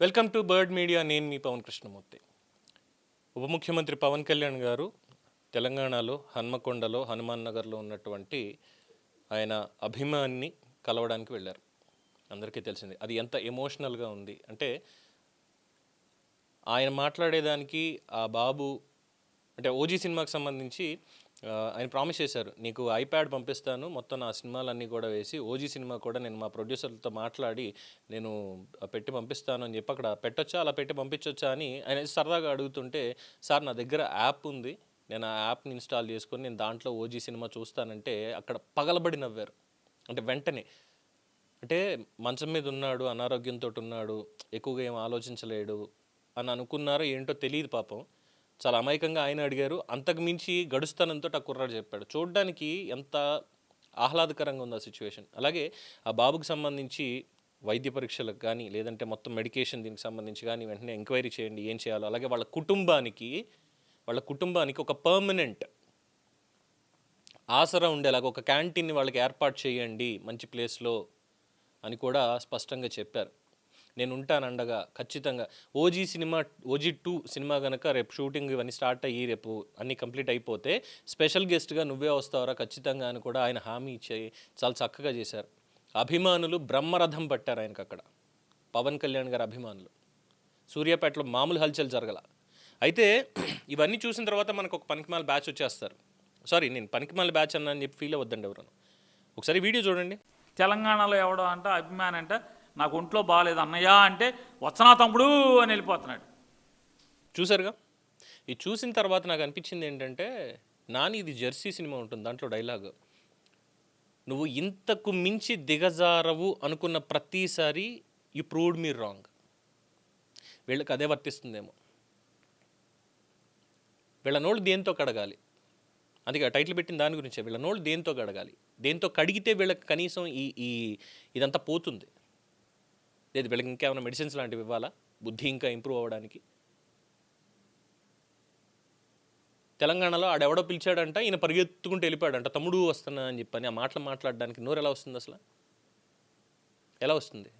Welcome to bird media. నేను మీ పవన్ కృష్ణమూర్తి. ఉప ముఖ్యమంత్రి పవన్ కళ్యాణ్ గారు తెలంగాణలో హన్మకొండలో హనుమాన్ నగర్లో ఉన్నటువంటి ఆయన అభిమాన్ని కలవడానికి వెళ్ళారు. అందరికీ తెలిసింది. అది ఎంత ఎమోషనల్గా ఉంది అంటే, ఆయన మాట్లాడేదానికి ఆ బాబు అంటే ఓజీ సినిమాకి సంబంధించి ఆయన ప్రామిస్ చేశారు, నీకు ఐప్యాడ్ పంపిస్తాను, మొత్తం నా సినిమాలన్నీ కూడా వేసి ఓజీ సినిమా కూడా నేను మా ప్రొడ్యూసర్లతో మాట్లాడి నేను పెట్టి పంపిస్తాను అని చెప్పి, అక్కడ పెట్టొచ్చా, అలా పెట్టి పంపించొచ్చా అని ఆయన సరదాగా అడుగుతుంటే, సార్ నా దగ్గర యాప్ ఉంది, నేను ఆ యాప్ని ఇన్స్టాల్ చేసుకొని నేను దాంట్లో ఓజీ సినిమా చూస్తానంటే అక్కడ పగలబడి నవ్వారు. అంటే వెంటనే, అంటే మంచం మీద ఉన్నాడు, అనారోగ్యంతో ఉన్నాడు, ఎక్కువగా ఏం ఆలోచించలేడు అని అనుకున్నారో ఏంటో తెలియదు పాపం. చాలా అమాయకంగా ఆయన అడిగారు. అంతకు మించి గడుస్తానంతో ఆ కుర్రాడు చెప్పాడు. చూడడానికి ఎంత ఆహ్లాదకరంగా ఉంది ఆ సిచ్యువేషన్. అలాగే ఆ బాబుకి సంబంధించి వైద్య పరీక్షలకు కానీ, లేదంటే మొత్తం మెడికేషన్ దీనికి సంబంధించి కానీ వెంటనే ఎంక్వైరీ చేయండి, ఏం చేయాలో. అలాగే వాళ్ళ కుటుంబానికి ఒక పర్మనెంట్ ఆసరా ఉండేలాగా ఒక క్యాంటీన్ని వాళ్ళకి ఏర్పాటు చేయండి మంచి ప్లేస్లో అని కూడా స్పష్టంగా చెప్పారు. నేను ఉంటాను అండగా ఖచ్చితంగా. ఓజీ 2 సినిమా కనుక రేపు షూటింగ్ ఇవన్నీ స్టార్ట్ అయ్యి రేపు అన్నీ కంప్లీట్ అయిపోతే స్పెషల్ గెస్ట్గా నువ్వే వస్తావరా ఖచ్చితంగా అని కూడా ఆయన హామీ ఇచ్చి చాలా చక్కగా చేశారు. అభిమానులు బ్రహ్మరథం పట్టారు ఆయనకు అక్కడ. పవన్ కళ్యాణ్ గారి అభిమానులు సూర్యాపేటలో మామూలు హల్చల్ జరగల. అయితే ఇవన్నీ చూసిన తర్వాత మనకు ఒక పనికిమాల బ్యాచ్ వచ్చేస్తారు. సారీ, నేను పనికిమాల బ్యాచ్ అన్నా అని చెప్పి ఫీల్ అవ్వద్దండి ఎవరు. ఒకసారి వీడియో చూడండి. తెలంగాణలో ఎవడో అంట అభిమాని అంట, నాకు ఒంట్లో బాగాలేదు అన్నయ్య అంటే వచ్చనా తమ్ముడు అని వెళ్ళిపోతున్నాడు. చూసారుగా. ఇది చూసిన తర్వాత నాకు అనిపించింది ఏంటంటే, నాని ఇది జెర్సీ సినిమా ఉంటుంది, దాంట్లో డైలాగ్, నువ్వు ఇంతకు మించి దిగజారవు అనుకున్న ప్రతిసారి యు ప్రూవ్డ్ మీ రాంగ్. వీళ్ళకి అదే వర్తిస్తుందేమో. వీళ్ళ నోళ్ళు దేంతో కడగాలి, అందుకే టైటిల్ పెట్టిన దాని గురించే. వీళ్ళ నోళ్ళు దేంతో కడగాలి, దేంతో కడిగితే వీళ్ళకి కనీసం ఈ ఇదంతా పోతుంది. లేదు వీళ్ళకి ఇంకేమైనా మెడిసిన్స్ లాంటివి ఇవ్వాలా బుద్ధి ఇంకా ఇంప్రూవ్ అవ్వడానికి. తెలంగాణలో ఆడెవడో పిలిచాడంట, ఈయన పరిగెత్తుకుంటూ వెళ్ళిపోయాడంట, తమ్ముడు వస్తున్నా అని చెప్పని. ఆ మాటలు మాట్లాడడానికి నోరు ఎలా వస్తుంది అసలు? ఎలా వస్తుంది?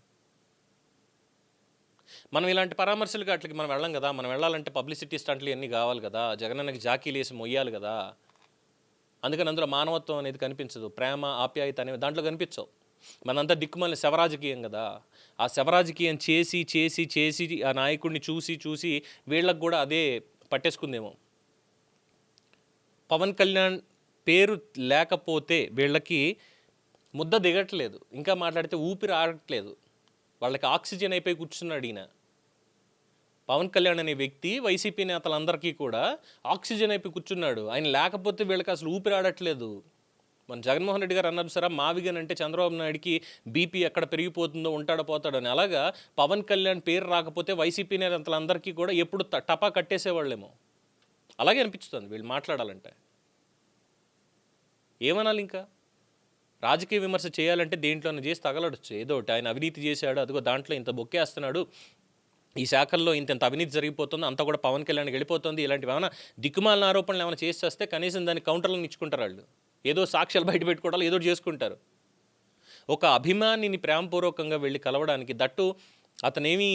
మనం ఇలాంటి పరామర్శలకు అట్లకి మనం వెళ్ళం కదా. మనం వెళ్ళాలంటే పబ్లిసిటీ స్టంట్లు ఇవన్నీ కావాలి కదా. జగనన్నకి జాకీలు వేసి మొయ్యాలి కదా. అందుకని అందులో మానవత్వం అనేది కనిపించదు, ప్రేమ ఆప్యాయత అనేవి దాంట్లో కనిపించవు. మనంతా దిక్కుమాలిన శవరాజకీయం కదా. ఆ శవరాజకీయం చేసి చేసి చేసి ఆ నాయకుడిని చూసి చూసి వీళ్ళకు కూడా అదే పట్టేసుకుందేమో. పవన్ కళ్యాణ్ పేరు లేకపోతే వీళ్ళకి ముద్ద దిగట్లేదు, ఇంకా మాట్లాడితే ఊపిరి ఆడట్లేదు, వాళ్ళకి ఆక్సిజన్ అయిపోయి కూర్చున్నాడు ఈయన. పవన్ కళ్యాణ్ అనే వ్యక్తి వైసీపీ నేతలందరికీ కూడా ఆక్సిజన్ అయిపోయి కూర్చున్నాడు. ఆయన లేకపోతే వీళ్ళకి అసలు ఊపిరి ఆడట్లేదు. మన జగన్మోహన్ రెడ్డి గారు అన్నారు సరే, మావిగన్ అంటే చంద్రబాబు నాయుడికి బీపీ ఎక్కడ పెరిగిపోతుందో ఉంటాడో పోతాడో అని. అలాగా పవన్ కళ్యాణ్ పేరు రాకపోతే వైసీపీ నేతలందరికీ కూడా ఎప్పుడు టపా కట్టేసేవాళ్ళేమో. అలాగే అనిపిస్తుంది వీళ్ళు మాట్లాడాలంటే. ఏమనాలి ఇంకా? రాజకీయ విమర్శ చేయాలంటే దేంట్లోనే చేసి తగలడచ్చు ఏదో ఒకటి. ఆయన అవినీతి చేశాడు, అదిగో దాంట్లో ఇంత బొక్కేస్తున్నాడు, ఈ శాఖల్లో ఇంత అవినీతి జరిగిపోతుంది, అంతా కూడా పవన్ కళ్యాణ్కి వెళ్ళిపోతుంది, ఇలాంటివి ఏమైనా దిక్కుమాలిన ఆరోపణలు ఏమైనా చేసి వస్తే కనీసం దాన్ని కౌంటర్లను ఇచ్చుకుంటారు వాళ్ళు. ఏదో సాక్ష్యాలు బయట పెట్టుకోవడాలు ఏదో చేసుకుంటారు. ఒక అభిమానిని ప్రేమపూర్వకంగా వెళ్ళి కలవడానికి, దట్టు అతనేమీ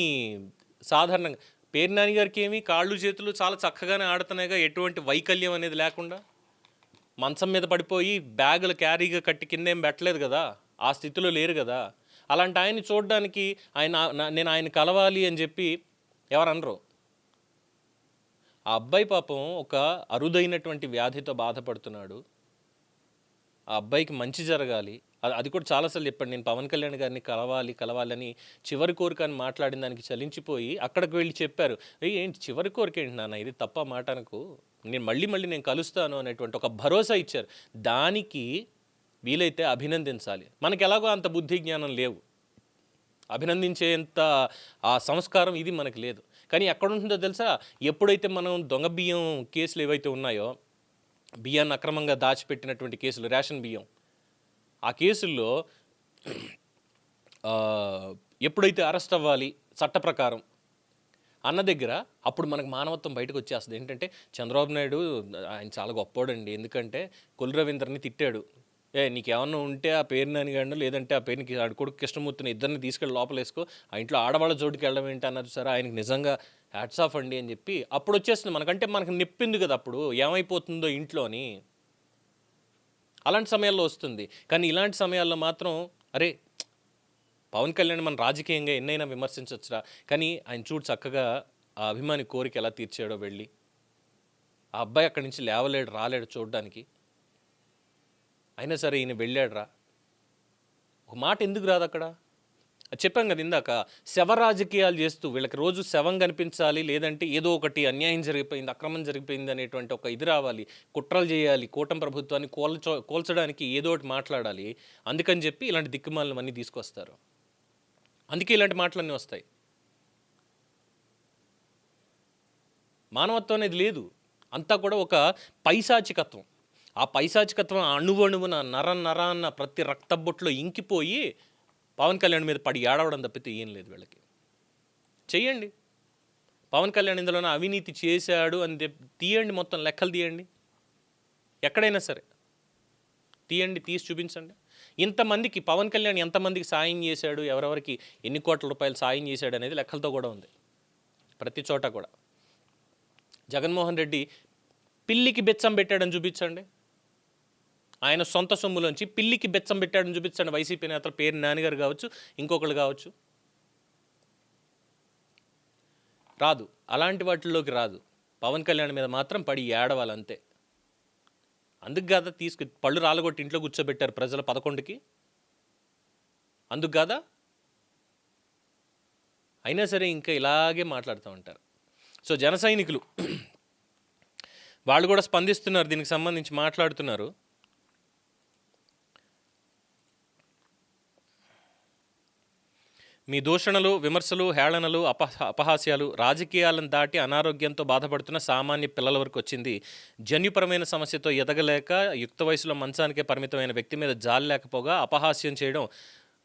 సాధారణంగా పేర్నాని గారికి ఏమి కాళ్ళు చేతులు చాలా చక్కగానే ఆడుతున్నాయిగా, ఎటువంటి వైకల్యం అనేది లేకుండా, మంచం మీద పడిపోయి బ్యాగులు క్యారీగా కట్టి కింద ఏం పెట్టలేదు కదా, ఆ స్థితిలో లేరు కదా. అలాంటి ఆయన్ని చూడడానికి నేను ఆయన కలవాలి అని చెప్పి ఎవరు అనరు. ఆ అబ్బాయి పాపం ఒక అరుదైనటువంటి వ్యాధితో బాధపడుతున్నాడు. ఆ అబ్బాయికి మంచి జరగాలి. అది కూడా చాలాసార్లు చెప్పాడు, నేను పవన్ కళ్యాణ్ గారిని కలవాలని చివరి కోరిక అని మాట్లాడిన దానికి చలించిపోయి అక్కడికి వెళ్ళి చెప్పారు, ఏంటి చివరి కోరిక ఏంటి నాన్న, ఇది తప్ప మాట అనకు, నేను మళ్ళీ నేను కలుస్తాను అనేటువంటి ఒక భరోసా ఇచ్చారు. దానికి వీలైతే అభినందించాలి. మనకి ఎలాగో అంత బుద్ధి జ్ఞానం లేవు, అభినందించేంత ఆ సంస్కారం ఇది మనకి లేదు. కానీ ఎక్కడ ఉంటుందో తెలుసా, ఎప్పుడైతే మనం దొంగ బియ్యం కేసులు ఏవైతే ఉన్నాయో, బియ్యాన్ని అక్రమంగా దాచిపెట్టినటువంటి కేసులు, రేషన్ బియ్యం, ఆ కేసుల్లో ఎప్పుడైతే అరెస్ట్ అవ్వాలి చట్ట ప్రకారం అన్న దగ్గర, అప్పుడు మనకు మానవత్వం బయటకు వచ్చేస్తుంది. ఏంటంటే చంద్రబాబు నాయుడు ఆయన చాలా గొప్పోడండి, ఎందుకంటే కొల్లు రవీంద్రని తిట్టాడు, నీకేమన్నా ఉంటే ఆ పేరు నానిగాడినో లేదంటే ఆ పేరుకి ఆడి కొడుకు కృష్ణమూర్తిని ఇద్దరిని తీసుకెళ్ళి లోపలేసుకో, ఆ ఇంట్లో ఆడవాళ్ళ జోడికి వెళ్ళడం ఏంటి అన్నారు సార్. ఆయనకి నిజంగా హ్యాట్స్ ఆఫ్ అండి అని చెప్పి అప్పుడు వచ్చేస్తుంది మనకంటే మనకు నొప్పింది కదా అప్పుడు ఏమైపోతుందో ఇంట్లోని. అలాంటి సమయాల్లో వస్తుంది. కానీ ఇలాంటి సమయాల్లో మాత్రం అరే పవన్ కళ్యాణ్ మన రాజకీయంగా ఎన్నైనా విమర్శించవచ్చురా, కానీ ఆయన చూడు చక్కగా ఆ అభిమాని కోరిక ఎలా తీర్చాడో వెళ్ళి. ఆ అబ్బాయి అక్కడి నుంచి లేవలేడు, రాలేడు చూడడానికి, అయినా సరే ఈయన వెళ్ళాడురా. ఒక మాట ఎందుకు రాదు అక్కడ? అది చెప్పాం కదా ఇందాక, శవ రాజకీయాలు చేస్తూ వీళ్ళకి రోజు శవం కనిపించాలి, లేదంటే ఏదో ఒకటి అన్యాయం జరిగిపోయింది, అక్రమం జరిగిపోయింది అనేటువంటి ఒక ఇది రావాలి, కుట్రలు చేయాలి, కూటమి ప్రభుత్వాన్ని కోల్చడానికి ఏదో ఒకటి మాట్లాడాలి. అందుకని చెప్పి ఇలాంటి దిక్కుమాలన్నీ తీసుకొస్తారు. అందుకే ఇలాంటి మాటలన్నీ వస్తాయి. మానవత్వం అనేది లేదు, అంతా కూడా ఒక పైశాచికత్వం. ఆ పైశాచికత్వం అణువణువున నరాన్న ప్రతి రక్తబొట్లో ఇంకిపోయి పవన్ కళ్యాణ్ మీద పడి ఏడవడం తప్పితే ఏం లేదు వీళ్ళకి. చెయ్యండి, పవన్ కళ్యాణ్ ఇందులోనే అవినీతి చేశాడు అని తీయండి, మొత్తం లెక్కలు తీయండి, ఎక్కడైనా సరే తీయండి, తీసి చూపించండి. ఇంతమందికి పవన్ కళ్యాణ్ ఎంతమందికి సాయం చేశాడు, ఎవరెవరికి ఎన్ని కోట్ల రూపాయలు సాయం చేశాడు అనేది లెక్కలతో కూడా ఉంది ప్రతి చోట కూడా. జగన్మోహన్ రెడ్డి పిల్లికి బెచ్చం పెట్టాడని చూపించండి, ఆయన సొంత సొమ్ములోంచి పిల్లికి బెచ్చం పెట్టాడని చూపించండి. వైసీపీ నేతల పేరు నాన్నగారు కావచ్చు, ఇంకొకరు కావచ్చు. రాదు, అలాంటి వాటిల్లోకి రాదు. పవన్ కళ్యాణ్ మీద మాత్రం పడి ఏడవాలంతే. అందుకు కాదా పళ్ళు రాలగొట్టి ఇంట్లో కూర్చోబెట్టారు ప్రజలు 11కి, అందుకు కాదా? అయినా సరే ఇంకా ఇలాగే మాట్లాడుతూ ఉంటారు. సో జన సైనికులు వాళ్ళు కూడా స్పందిస్తున్నారు, దీనికి సంబంధించి మాట్లాడుతున్నారు. మీ దూషణలు, విమర్శలు, హేళనలు, అపహాస్యాలు రాజకీయాలను దాటి అనారోగ్యంతో బాధపడుతున్న సామాన్య పిల్లల వరకు వచ్చింది. జన్యుపరమైన సమస్యతో ఎదగలేక యుక్త వయసులో మంచానికే పరిమితమైన వ్యక్తి మీద జాలి లేకపోగా అపహాస్యం చేయడం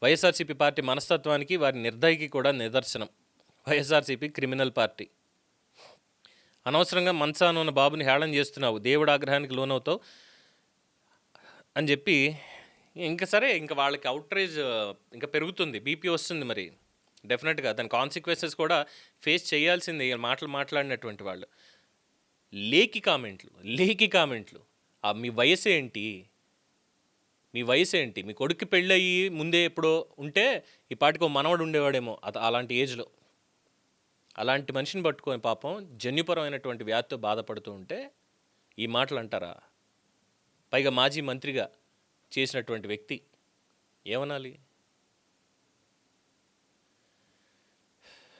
వైఎస్ఆర్సీపీ పార్టీ మనస్తత్వానికి, వారి నిర్దయకి కూడా నిదర్శనం. YSRCP criminal party. అనవసరంగా మంచాన ఉన్న బాబుని హేళన చేస్తున్నావు, దేవుడు ఆగ్రహానికి లోనవుతావు అని చెప్పి ఇంకా సరే, ఇంకా వాళ్ళకి అవుట్రేజ్ ఇంకా పెరుగుతుంది, బీపీ వస్తుంది. మరి డెఫినెట్గా దాని కాన్సిక్వెన్సెస్ కూడా ఫేస్ చేయాల్సిందే మాట్లాడినటువంటి వాళ్ళు. లేకి కామెంట్లు. మీ వయసు ఏంటి, మీ కొడుక్కి పెళ్ళయి ముందే ఎప్పుడో ఉంటే ఈ పాటికి మనవడు ఉండేవాడేమో అలాంటి ఏజ్లో. అలాంటి మనిషిని పట్టుకొని పాపం జన్యుపరమైనటువంటి వ్యాధితో బాధపడుతూ ఉంటే ఈ మాటలు అంటారా? పైగా మాజీ మంత్రిగా చేసినటువంటి వ్యక్తి ఏమనాలి?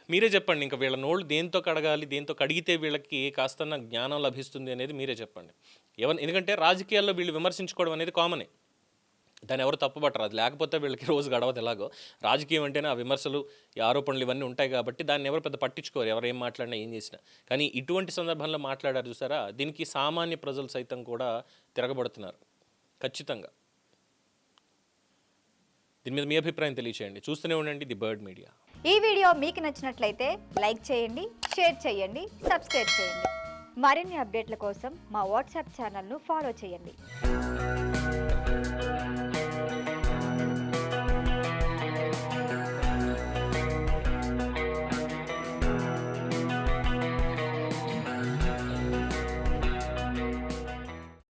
మీరే చెప్పండి. ఇంకా వీళ్ళ నోళ్ళు దేంతో కడగాలి, దేంతో కడిగితే వీళ్ళకి కాస్తన్న జ్ఞానం లభిస్తుంది అనేది మీరే చెప్పండి. ఎందుకంటే రాజకీయాల్లో వీళ్ళు విమర్శించుకోవడం అనేది కామనే, దాన్ని ఎవరు తప్పుపట్టరు. అది లేకపోతే వీళ్ళకి రోజు గడవదు. ఎలాగో రాజకీయం అంటేనే ఆ విమర్శలు, ఈ ఆరోపణలు ఇవన్నీ ఉంటాయి కాబట్టి దాన్ని ఎవరు పెద్ద పట్టించుకోరు, ఎవరు ఏం మాట్లాడినా ఏం చేసినా. కానీ ఇటువంటి సందర్భంలో మాట్లాడారు చూసారా, దీనికి సామాన్య ప్రజలు సైతం కూడా తిరగబడుతున్నారు ఖచ్చితంగా. దీని మీద మీ అభిప్రాయం తెలియచేయండి. చూస్తూనే ఉండండి ది బర్డ్ మీడియా. ఈ వీడియో మీకు నచ్చినట్లయితే లైక్ చేయండి, షేర్ చేయండి, సబ్స్క్రైబ్ చేయండి. మరిన్ని అప్డేట్ల కోసం మా వాట్సాప్ ఛానల్ను ఫాలో చేయండి.